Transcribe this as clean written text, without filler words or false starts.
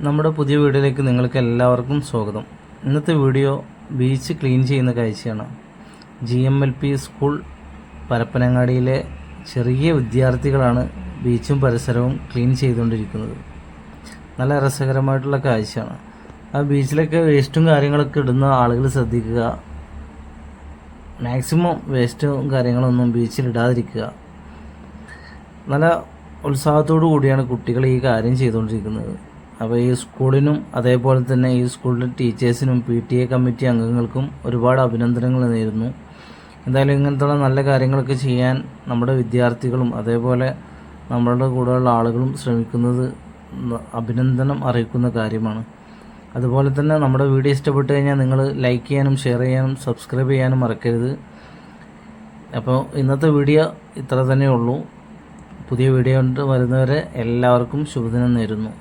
നമ്മുടെ പുതിയ വീഡിയോയിലേക്ക് നിങ്ങൾക്ക് എല്ലാവർക്കും സ്വാഗതം. ഇന്നത്തെ വീഡിയോ ബീച്ച് ക്ലീൻ ചെയ്യുന്ന കാഴ്ചയാണ്. GMLP സ്കൂൾ പരപ്പനങ്ങാടിയിലെ ചെറിയ വിദ്യാർത്ഥികളാണ് ബീച്ചും പരിസരവും ക്ലീൻ ചെയ്തുകൊണ്ടിരിക്കുന്നത്. നല്ല രസകരമായിട്ടുള്ള കാഴ്ചയാണ്. ആ ബീച്ചിലൊക്കെ വേസ്റ്റും കാര്യങ്ങളൊക്കെ ഇടുന്ന ആളുകൾ ശ്രദ്ധിക്കുക. മാക്സിമം വേസ്റ്റും കാര്യങ്ങളൊന്നും ബീച്ചിൽ ഇടാതിരിക്കുക. നല്ല ഉത്സാഹത്തോടു കൂടിയാണ് കുട്ടികൾ ഈ കാര്യം ചെയ്തുകൊണ്ടിരിക്കുന്നത്. അപ്പോൾ ഈ സ്കൂളിനും അതേപോലെ തന്നെ ഈ സ്കൂളിലെ ടീച്ചേഴ്സിനും PTA കമ്മിറ്റി അംഗങ്ങൾക്കും ഒരുപാട് അഭിനന്ദനങ്ങൾ നേരുന്നു. എന്തായാലും ഇങ്ങനത്തുള്ള നല്ല കാര്യങ്ങളൊക്കെ ചെയ്യാൻ നമ്മുടെ വിദ്യാർത്ഥികളും അതേപോലെ നമ്മളുടെ കൂടെയുള്ള ആളുകളും ശ്രമിക്കുന്നത് അഭിനന്ദനം അറിയിക്കുന്ന കാര്യമാണ്. അതുപോലെ തന്നെ നമ്മുടെ വീഡിയോ ഇഷ്ടപ്പെട്ട് കഴിഞ്ഞാൽ നിങ്ങൾ ലൈക്ക് ചെയ്യാനും ഷെയർ ചെയ്യാനും സബ്സ്ക്രൈബ് ചെയ്യാനും മറക്കരുത്. അപ്പോൾ ഇന്നത്തെ വീഡിയോ ഇത്ര തന്നെ ഉള്ളൂ. പുതിയ വീഡിയോ കൊണ്ട് വരുന്നവരെ എല്ലാവർക്കും ശുഭദിനം നേരുന്നു.